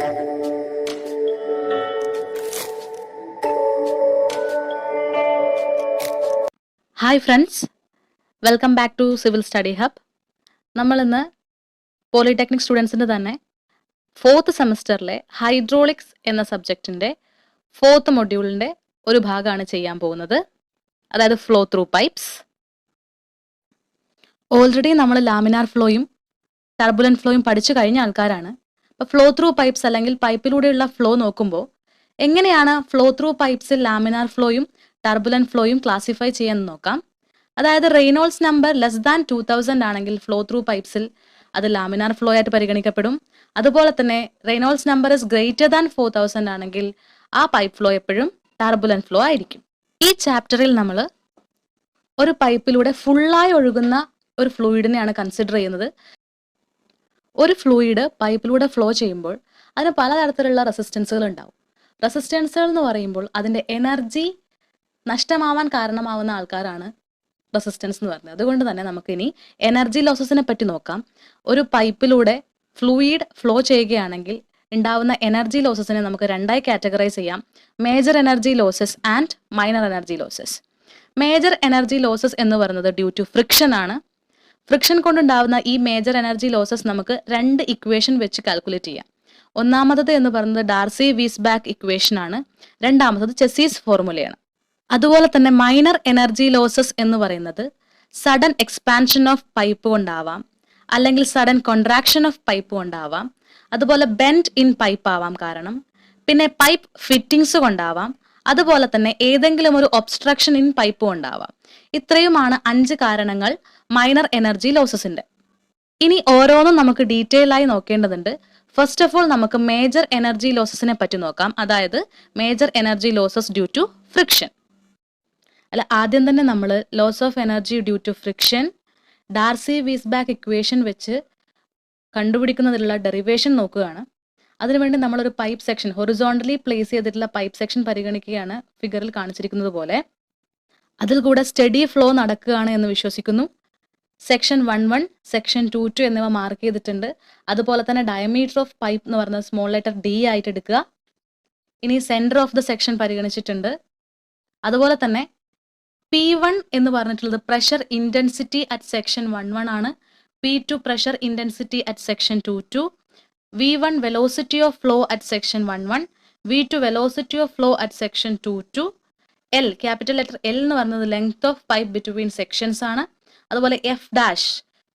Hi friends, welcome back to civil study hub. നമ്മളിന്ന് polytechnic സ്റ്റുഡൻസിൻ്റെ തന്നെ 4th സെമസ്റ്ററിലെ ഹൈഡ്രോളിക്സ് എന്ന സബ്ജക്റ്റിൻ്റെ 4th മൊഡ്യൂളിൻ്റെ ഒരു ഭാഗമാണ് ചെയ്യാൻ പോകുന്നത്, അതായത് ഫ്ലോ ത്രൂ പൈപ്സ്. ഓൾറെഡി നമ്മൾ ലാമിനാർ ഫ്ലോയും ടർബുലൻറ്റ് ഫ്ലോയും പഠിച്ചു കഴിഞ്ഞ ആൾക്കാരാണ്. അപ്പോൾ ഫ്ലോ ത്രൂ പൈപ്സ് അല്ലെങ്കിൽ പൈപ്പിലൂടെയുള്ള ഫ്ലോ നോക്കുമ്പോൾ എങ്ങനെയാണ് ഫ്ലോ ത്രൂ പൈപ്സിൽ ലാമിനാർ ഫ്ലോയും ടർബുലൻറ്റ് ഫ്ലോയും ക്ലാസിഫൈ ചെയ്യാൻ നോക്കാം. അതായത് റെയ്നോൾഡ്സ് നമ്പർ ലെസ് ദാൻ 2000 ആണെങ്കിൽ ഫ്ലോ ത്രൂ പൈപ്സിൽ അത് ലാമിനാർ ഫ്ലോ ആയിട്ട് പരിഗണിക്കപ്പെടും. അതുപോലെ തന്നെ Reynolds number is greater than 4000 ആണെങ്കിൽ ആ പൈപ്പ് ഫ്ലോ എപ്പോഴും ടർബുലൻറ്റ് ഫ്ലോ ആയിരിക്കും. ഈ ചാപ്റ്ററിൽ നമ്മൾ ഒരു പൈപ്പിലൂടെ ഫുള്ളായി ഒഴുകുന്ന ഒരു ഫ്ലൂയിഡിനെയാണ് കൺസിഡർ ചെയ്യുന്നത്. ഒരു ഫ്ലൂയിഡ് പൈപ്പിലൂടെ ഫ്ലോ ചെയ്യുമ്പോൾ അതിന് പലതരത്തിലുള്ള റെസിസ്റ്റൻസുകൾ ഉണ്ടാവും. റെസിസ്റ്റൻസുകൾ എന്ന് പറയുമ്പോൾ അതിൻ്റെ എനർജി നഷ്ടമാവാൻ കാരണമാവുന്ന ആൾക്കാരാണ് റെസിസ്റ്റൻസ് എന്ന് പറയുന്നത്. അതുകൊണ്ട് തന്നെ നമുക്കിനി എനർജി ലോസസിനെ പറ്റി നോക്കാം. ഒരു പൈപ്പിലൂടെ ഫ്ലൂയിഡ് ഫ്ലോ ചെയ്യുകയാണെങ്കിൽ ഉണ്ടാവുന്ന എനർജി ലോസസിനെ നമുക്ക് രണ്ടായി കാറ്റഗറൈസ് ചെയ്യാം: major energy losses and minor energy losses. Major energy losses എന്ന് പറയുന്നത് ഡ്യൂ ടു ഫ്രിക്ഷൻ ആണ്. ഫ്രിക്ഷൻ കൊണ്ടുണ്ടാവുന്ന ഈ മേജർ എനർജി ലോസസ് നമുക്ക് രണ്ട് ഇക്വേഷൻ വെച്ച് കാൽക്കുലേറ്റ് ചെയ്യാം. ഒന്നാമത്തത് എന്ന് പറയുന്നത് ഡാർസി വീസ്ബാക്ക് ഇക്വേഷൻ ആണ്. രണ്ടാമത്തത് ചെസീസ് ഫോർമുലയാണ്. അതുപോലെ തന്നെ മൈനർ എനർജി ലോസസ് എന്ന് പറയുന്നത് സഡൻ എക്സ്പാൻഷൻ ഓഫ് പൈപ്പ് കൊണ്ടാവാം, അല്ലെങ്കിൽ സഡൻ കോൺട്രാക്ഷൻ ഓഫ് പൈപ്പ് കൊണ്ടാവാം, അതുപോലെ ബെൻഡ് ഇൻ പൈപ്പ് ആവാം കാരണം, പിന്നെ പൈപ്പ് ഫിറ്റിംഗ്സ് കൊണ്ടാവാം, അതുപോലെ തന്നെ ഏതെങ്കിലും ഒരു ഒബ്സ്ട്രക്ഷൻ ഇൻ പൈപ്പ് കൊണ്ടാവാം. ഇത്രയുമാണ് 5 കാരണങ്ങൾ മൈനർ എനർജി ലോസസിന്റെ. ഇനി ഓരോന്നും നമുക്ക് ഡീറ്റെയിൽ ആയി നോക്കേണ്ടതുണ്ട്. ഫസ്റ്റ് ഓഫ് ഓൾ നമുക്ക് മേജർ എനർജി ലോസസിനെ പറ്റി നോക്കാം, അതായത് major energy losses due to friction. ആദ്യം തന്നെ നമ്മൾ loss of energy due to friction Darcy Weisbach equation വെച്ച് കണ്ടുപിടിക്കുന്നതിലുള്ള ഡെറിവേഷൻ നോക്കുകയാണ്. അതിനുവേണ്ടി നമ്മളൊരു പൈപ്പ് സെക്ഷൻ ഹൊറിസോണ്ടലി പ്ലേസ് ചെയ്തിട്ടുള്ള പൈപ്പ് സെക്ഷൻ പരിഗണിക്കുകയാണ്, ഫിഗറിൽ കാണിച്ചിരിക്കുന്നത് പോലെ. അതിൽ കൂടെ സ്റ്റഡി ഫ്ലോ നടക്കുകയാണ് എന്ന് വിശ്വസിക്കുന്നു. സെക്ഷൻ 11, സെക്ഷൻ 22 എന്നിവ മാർക്ക് ചെയ്തിട്ടുണ്ട്. അതുപോലെ തന്നെ ഡയമീറ്റർ ഓഫ് പൈപ്പ് എന്ന് പറയുന്നത് സ്മോൾ ലെറ്റർ D ആയിട്ട് എടുക്കുക. ഇനി സെന്റർ ഓഫ് ദ സെക്ഷൻ പരിഗണിച്ചിട്ടുണ്ട്. അതുപോലെ തന്നെ P1 എന്ന് പറഞ്ഞിട്ടുള്ളത് പ്രഷർ ഇൻറ്റൻസിറ്റി അറ്റ് സെക്ഷൻ 11 ആണ്. P2 pressure intensity at section 22. V1 velocity of flow at section 11. V2 velocity of flow at section 22. L capital letter L എന്ന് പറയുന്നത് length of pipe between sections ആണ്. അതുപോലെ F dash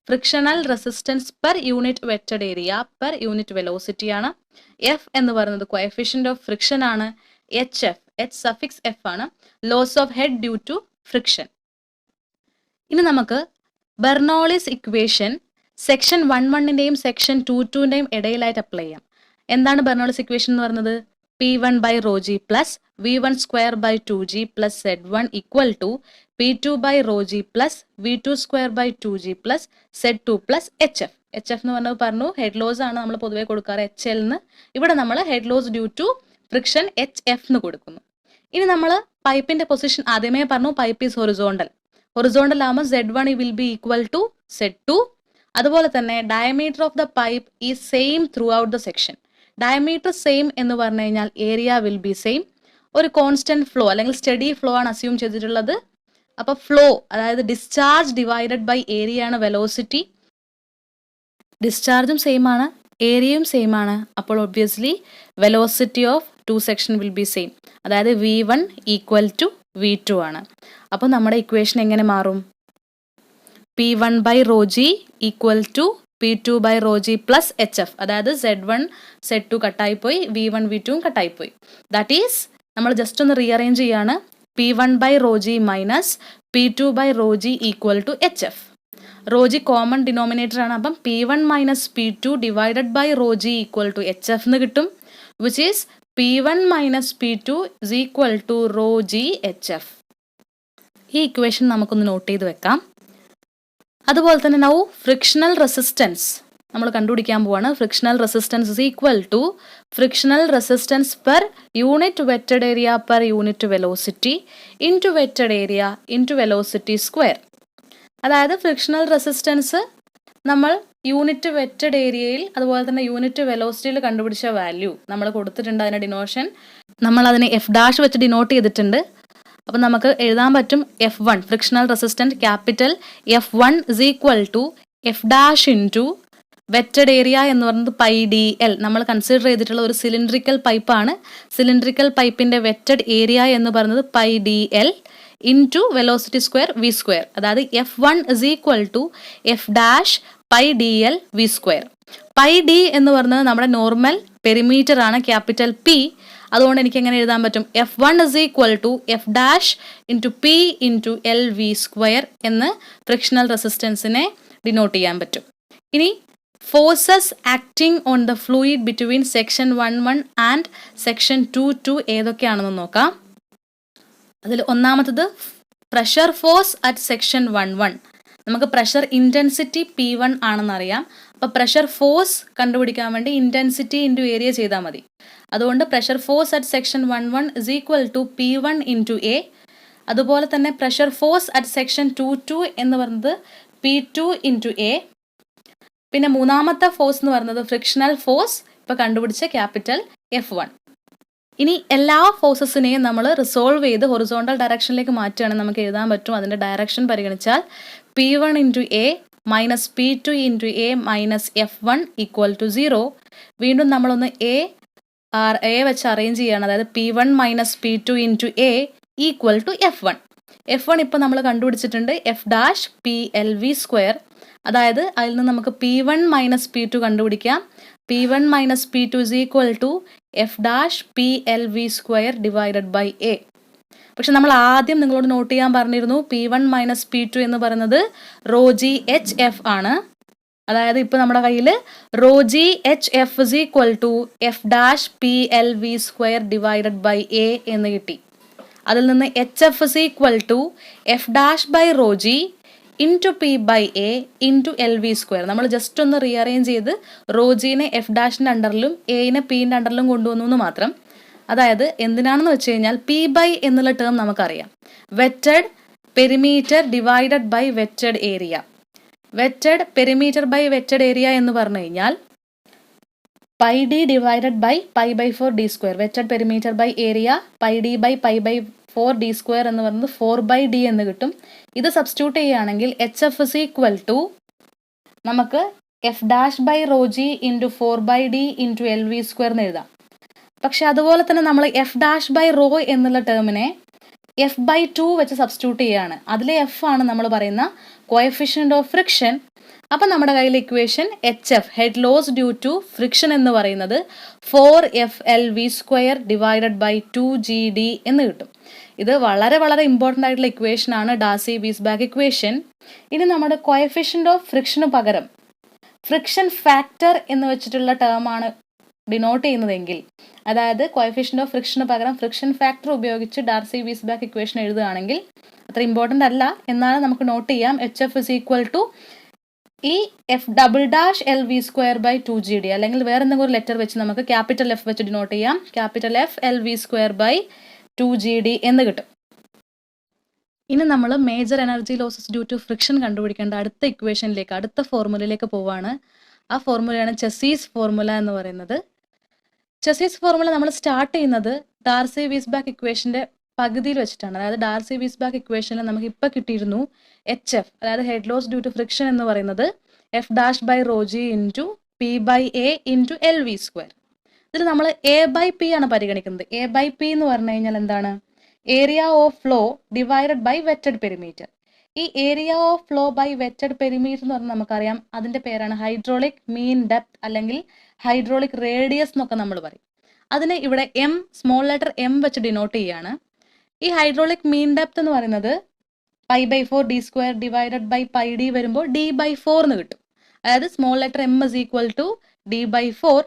frictional resistance per unit wetted area per unit velocity ആണ്. F എന്ന് പറയുന്നത് coefficient of friction ആണ്. HF H suffix F ആണ്, loss of head due to friction. ഇനി നമുക്ക് Bernoulli's equation section 11ന്റെയും section 22ന്റെയും ഇടയിലായിട്ട് apply ചെയ്യാം. എന്താണ് ബെർണോളിസ് ഇക്വേഷൻ എന്ന് പറയുന്നത്? P1 by rho g plus V1 square by 2g plus Z1 equal to P2 by rho g plus V2 square by 2g plus Z2 plus HF. HF എന്ന് പറഞ്ഞു head loss ആണ് നമ്മൾ പൊതുവെ കൊടുക്കാറ് HL എന്ന്. ഇവിടെ നമ്മൾ head loss due to friction HF എന്ന് കൊടുക്കുന്നു. ഇനി നമ്മൾ പൈപ്പിന്റെ പൊസിഷൻ ആദ്യമേ പറഞ്ഞു, പൈപ്പ് ഈസ് ഹൊറിസോണ്ടൽ. ഹൊറിസോണ്ടൽ ആകുമ്പോൾ Z1 will be equal to Z2. അതുപോലെ തന്നെ diameter of the pipe is same throughout the section. Diameter same എന്ന് പറഞ്ഞു കഴിഞ്ഞാൽ ഏരിയ വിൽ ബി സെയിം. ഒരു കോൺസ്റ്റന്റ് ഫ്ലോ അല്ലെങ്കിൽ സ്റ്റഡി ഫ്ലോ ആണ് അസ്യൂം ചെയ്തിട്ടുള്ളത്. അപ്പോൾ ഫ്ലോ അതായത് ഡിസ്ചാർജ് ഡിവൈഡഡ് ബൈ ഏരിയ ആണ് വെലോസിറ്റി. ഡിസ്ചാർജും സെയിം ആണ്, ഏരിയയും സെയിം ആണ്. അപ്പോൾ obviously velocity of 2 section will be same. അതായത് V1 ഈക്വൽ ടു V2 ആണ്. അപ്പോൾ നമ്മുടെ ഇക്വേഷൻ എങ്ങനെ മാറും? P1 by rho g equal to P2 by rho g plus HF. അതായത് Z1 Z2 കട്ടായിപ്പോയി, V1 V2 കട്ടായിപ്പോയി. ദാറ്റ് ഈസ് നമ്മൾ ജസ്റ്റ് ഒന്ന് റീഅറേഞ്ച് ചെയ്യാണ്. P1 by rho g minus P2 by rho g equal to HF. rho g common denominator ആണ്. അപ്പം P1 minus P2 divided by rho g equal to HF എന്ന് കിട്ടും. Which is P1 minus P2 is equal to rho g HF. ഈ equation നമുക്കൊന്ന് not ചെയ്ത് വെക്കാം. അതുപോലെ തന്നെ നൗ ഫ്രിക്ഷണൽ റെസിസ്റ്റൻസ് നമ്മൾ കണ്ടുപിടിക്കാൻ പോവാണ്. Frictional resistance is equal to frictional resistance per unit wetted area per unit velocity into wetted area into velocity square. അതായത് ഫ്രിക്ഷണൽ റെസിസ്റ്റൻസ് നമ്മൾ യൂണിറ്റ് വെറ്റഡ് ഏരിയയിൽ അതുപോലെ തന്നെ യൂണിറ്റ് വെലോസിറ്റിയിൽ കണ്ടുപിടിച്ച വാല്യൂ നമ്മൾ കൊടുത്തിട്ടുണ്ട്. അതിൻ്റെ ഡിനോഷൻ നമ്മൾ അതിനെ എഫ് ഡാഷ് വെച്ച് ഡിനോട്ട് ചെയ്തിട്ടുണ്ട്. അപ്പം നമുക്ക് എഴുതാൻ പറ്റും F1 frictional resistant capital F1 is equal to F dash into wetted area എന്ന് പറയുന്നത് πdl. നമ്മൾ കൺസിഡർ ചെയ്തിട്ടുള്ള ഒരു സിലിണ്ട്രിക്കൽ പൈപ്പാണ്. സിലിണ്ട്രിക്കൽ പൈപ്പിൻ്റെ വെറ്റഡ് ഏരിയ എന്ന് പറയുന്നത് πdl into velocity square V square. അതായത് F1 is equal to F dash πdl V square. πd എന്ന് പറയുന്നത് നമ്മുടെ നോർമൽ പെരിമീറ്റർ ആണ്, ക്യാപിറ്റൽ P. അതുകൊണ്ട് എനിക്ക് എങ്ങനെ എഴുതാൻ പറ്റും? F1 is equal to F dash into P into L V square എന്ന് ഫ്രിക്ഷണൽ റെസിസ്റ്റൻസിനെ ഡിനോട്ട് ചെയ്യാൻ പറ്റും. ഇനി forces acting on the fluid between section 1.1 and section 2.2 ഏതൊക്കെയാണെന്ന് നോക്കാം. അതിൽ ഒന്നാമത്തത് പ്രഷർ ഫോഴ്സ് അറ്റ് സെക്ഷൻ 1.1. നമുക്ക് പ്രഷർ ഇൻറ്റൻസിറ്റി P1 ആണെന്നറിയാം. അപ്പോൾ പ്രഷർ ഫോഴ്സ് കണ്ടുപിടിക്കാൻ വേണ്ടി ഇൻറ്റൻസിറ്റി ഇൻറ്റു ഏരിയ ചെയ്താൽ മതി. അതുകൊണ്ട് pressure force at section 1.1 is equal to P1 into A. അതുപോലെ തന്നെ പ്രഷർ ഫോഴ്സ് അറ്റ് സെക്ഷൻ 2.2 എന്ന് പറയുന്നത് P2 ഇൻറ്റു എ. പിന്നെ മൂന്നാമത്തെ ഫോഴ്സ് എന്ന് പറയുന്നത് ഫ്രിക്ഷണൽ ഫോഴ്സ്, ഇപ്പോൾ കണ്ടുപിടിച്ച ക്യാപിറ്റൽ F1. ഇനി എല്ലാ ഫോഴ്സസിനെയും നമ്മൾ റിസോൾവ് ചെയ്ത് ഹൊറിസോണ്ടൽ ഡയറക്ഷനിലേക്ക് മാറ്റുകയാണെങ്കിൽ നമുക്ക് എഴുതാൻ പറ്റും. അതിൻ്റെ ഡയറക്ഷൻ പരിഗണിച്ചാൽ P1 into A minus P2 into A minus F1 equal to 0. വീണ്ടും നമ്മളൊന്ന് എ വെച്ച് അറേഞ്ച് ചെയ്യുകയാണ്. അതായത് P1 minus P2 into A equal to F1. F1 ഇപ്പോൾ നമ്മൾ കണ്ടുപിടിച്ചിട്ടുണ്ട് എഫ് ഡാഷ് PLV സ്ക്വയർ. അതായത് അതിൽ നിന്ന് നമുക്ക് P1 മൈനസ് P2 കണ്ടുപിടിക്കാം. P1 minus P2 is equal to F dash PLV square divided by A. പക്ഷെ നമ്മൾ ആദ്യം നിങ്ങളോട് നോട്ട് ചെയ്യാൻ പറഞ്ഞിരുന്നു P1 മൈനസ് P2 എന്ന് പറയുന്നത് ρgHF ആണ്. അതായത് ഇപ്പോൾ നമ്മുടെ കയ്യിൽ ρgHF is equal to F dash PLV square divided by A എന്ന് കിട്ടി. അതിൽ നിന്ന് HF is equal to F dash by ρg into P by A into L V square. നമ്മൾ ജസ്റ്റ് ഒന്ന് റീഅറേഞ്ച് ചെയ്ത് റോജിനെ എഫ് ഡാഷിൻ്റെ അണ്ടറിലും എയിനെ പിൻ്റെ അണ്ടറിലും കൊണ്ടുവന്നു എന്ന് മാത്രം. അതായത് എന്തിനാണെന്ന് വെച്ച് കഴിഞ്ഞാൽ പി ബൈ എന്നുള്ള ടേം നമുക്കറിയാം, wetted perimeter divided by wetted area. Wetted perimeter by wetted area എന്ന് പറഞ്ഞു കഴിഞ്ഞാൽ pi D divided by pi by 4 D square. Wetted perimeter by area pi D by pi by 4 D square എന്ന് പറയുന്നത് 4 by D എന്ന് കിട്ടും. ഇത് substitute ചെയ്യുകയാണെങ്കിൽ HF is equal to നമുക്ക് F dash by rho g into 4 by D into L V square എന്ന് എഴുതാം. പക്ഷെ അതുപോലെ തന്നെ നമ്മൾ എഫ് ഡാഷ് ബൈ റോ എന്നുള്ള ടേമിനെ എഫ് ബൈ 2 വെച്ച് സബ്സ്റ്റിറ്റ്യൂട്ട് ചെയ്യുകയാണ്. അതിലെ എഫ് ആണ് നമ്മൾ പറയുന്ന കോഎഫിഷ്യൻ്റ് ഓഫ് ഫ്രിക്ഷൻ. അപ്പം നമ്മുടെ കയ്യിൽ equation HF head loss due to friction എന്ന് പറയുന്നത് 4FLV square divided by 2GD എന്ന് കിട്ടും. ഇത് വളരെ വളരെ ഇമ്പോർട്ടൻ്റ് ആയിട്ടുള്ള ഇക്വേഷൻ ആണ്, ഡാർസി വീസ്ബാക്ക് ഇക്വേഷൻ. ഇനി നമ്മുടെ കോഎഫിഷ്യൻ്റ് ഓഫ് ഫ്രിക്ഷന് പകരം ഫ്രിക്ഷൻ ഫാക്ടർ എന്ന് വെച്ചിട്ടുള്ള ടേമാണ് ഡിനോട്ട് ചെയ്യുന്നതെങ്കിൽ, അതായത് കോഎഫിഷ്യൻ്റ് ഓഫ് ഫ്രിക്ഷന് പകരം ഫ്രിക്ഷൻ ഫാക്ടർ ഉപയോഗിച്ച് ഡാർസി വീസ്ബാക്ക് ഇക്വേഷൻ എഴുതുകയാണെങ്കിൽ അത്ര ഇമ്പോർട്ടൻ്റ് അല്ല, എന്നാലും നമുക്ക് നോട്ട് ചെയ്യാം HF ഇസ് ഈക്വൽ ടു ഈ F double dash L V square by 2GD, അല്ലെങ്കിൽ വേറെ എന്തെങ്കിലും ഒരു ലെറ്റർ വെച്ച് നമുക്ക് ക്യാപിറ്റൽ എഫ് വെച്ച് ഡിനോട്ട് ചെയ്യാം. Capital F L V square by 2GD എന്ന് കിട്ടും. ഇനി നമ്മൾ major energy losses due to friction കണ്ടുപിടിക്കേണ്ട അടുത്ത ഇക്വേഷനിലേക്ക്, അടുത്ത ഫോർമുലയിലേക്ക് പോവാണ്. ആ ഫോർമുലയാണ് ചെസീസ് ഫോർമുല എന്ന് പറയുന്നത്. ചെസീസ് ഫോർമുല നമ്മൾ സ്റ്റാർട്ട് ചെയ്യുന്നത് ഡാർസി വീസ്ബാക്ക് ഇക്വേഷൻ്റെ പകുതിയിൽ വെച്ചിട്ടാണ്. അതായത് ഡാർസി വീസ്ബാക്ക് ഇക്വേഷനിൽ നമുക്ക് ഇപ്പോൾ കിട്ടിയിരുന്നു HF, അതായത് head loss due to friction എന്ന് പറയുന്നത് F dash by rho g into P by A into L V square. ഇതിൽ നമ്മൾ എ ബൈ പി ആണ് പരിഗണിക്കുന്നത്. എ ബൈ പി എന്ന് പറഞ്ഞു കഴിഞ്ഞാൽ എന്താണ്? Area of flow divided by wetted perimeter. ഈ area of flow by wetted perimeter എന്ന് പറഞ്ഞാൽ നമുക്കറിയാം അതിൻ്റെ പേരാണ് ഹൈഡ്രോളിക് മീൻ ഡെപ്ത് അല്ലെങ്കിൽ ഹൈഡ്രോളിക് റേഡിയസ് എന്നൊക്കെ നമ്മൾ പറയും. അതിന് ഇവിടെ എം, സ്മോൾ ലെറ്റർ എം വെച്ച് ഡിനോട്ട് ചെയ്യുകയാണ്. ഈ ഹൈഡ്രോളിക് മീൻ ഡെപ്ത് എന്ന് പറയുന്നത് pi by 4 D square divided by pi D വരുമ്പോൾ ഡി ബൈ 4 എന്ന് കിട്ടും. അതായത് small letter M is equal to D by 4.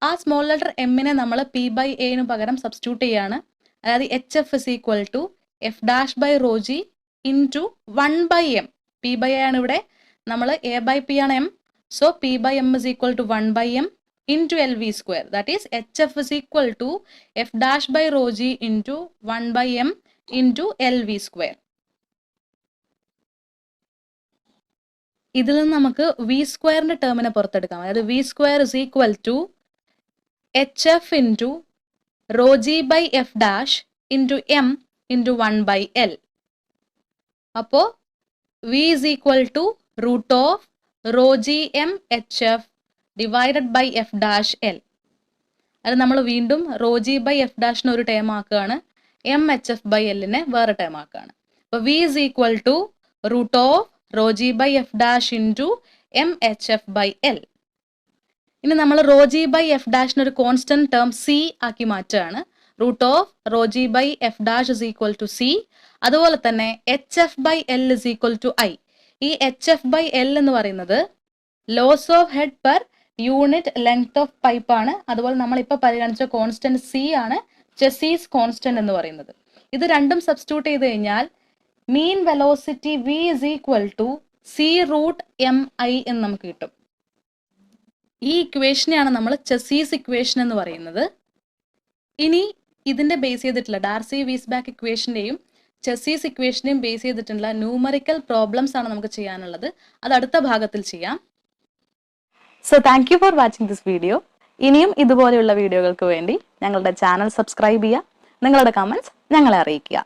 ആ സ്മോൾ ലെറ്റർ എമ്മിനെ നമ്മൾ പി ബൈ എന് പകരം സബ്സ്റ്റിറ്റ്യൂട്ട് ചെയ്യുകയാണ്. അതായത് HF is equal to F dash by rho g into 1 by M. P by A ആണ് ഇവിടെ, നമ്മൾ എ ബൈ പി ആണ് M. So P by M is equal to 1 by M into LV square. That is HF is equal to F dash by rho g into 1 by m into LV square. ഇതിൽ നിന്ന് നമുക്ക് V സ്ക്വയറിന്റെ ടേമിനെ പുറത്തെടുക്കാം. അതായത് V square is equal to H F into rho G by F dash into M into 1/L. അപ്പോൾ V is equal to root of rho G M H F divided by F dash L. അത് നമ്മൾ വീണ്ടും rho G by F ഡാഷിന് ഒരു term ആക്കുകയാണ്, M H F by എല്ലിനെ വേറെ term ആക്കുകയാണ്. അപ്പോൾ V is equal to root of rho G by F dash into M H F by L. ഇനി നമ്മൾ റോ ജി ബൈ എഫ് ഡാഷിന് ഒരു കോൺസ്റ്റന്റ് ടേം സി ആക്കി മാറ്റുകയാണ്. Root of rho G by F dash is equal to C. അതുപോലെ തന്നെ H F by L is equal to I. ഈ H F by L എന്ന് പറയുന്നത് loss of head per unit length of pipe ആണ്. അതുപോലെ നമ്മളിപ്പോൾ പരിഗണിച്ച constant C ആണ് ചെസീസ് കോൺസ്റ്റന്റ് എന്ന് പറയുന്നത്. ഇത് രണ്ടും സബ്സ്റ്റിറ്റ്യൂട്ട് ചെയ്ത് കഴിഞ്ഞാൽ മീൻ velocity V is equal to C root M I എന്ന് നമുക്ക് കിട്ടും. ഈ ഇക്വേഷനെയാണ് നമ്മൾ ചെസീസ് ഇക്വേഷൻ എന്ന് പറയുന്നത്. ഇനി ഇതിന്റെ ബേസ് ചെയ്തിട്ടുള്ള ഡാർസി വീസ്ബാക്ക് ഇക്വേഷന്റെയും ചെസീസ് ഇക്വേഷനെയും ബേസ് ചെയ്തിട്ടുള്ള ന്യൂമറിക്കൽ പ്രോബ്ലംസ് ആണ് നമുക്ക് ചെയ്യാനുള്ളത്. അത് അടുത്ത ഭാഗത്തിൽ ചെയ്യാം. So thank you for watching this video. ഇനിയും ഇതുപോലെയുള്ള വീഡിയോകൾക്ക് വേണ്ടി ഞങ്ങളുടെ ചാനൽ സബ്സ്ക്രൈബ് ചെയ്യുക. നിങ്ങളുടെ കമൻറ്റ്സ് ഞങ്ങളെ അറിയിക്കുക.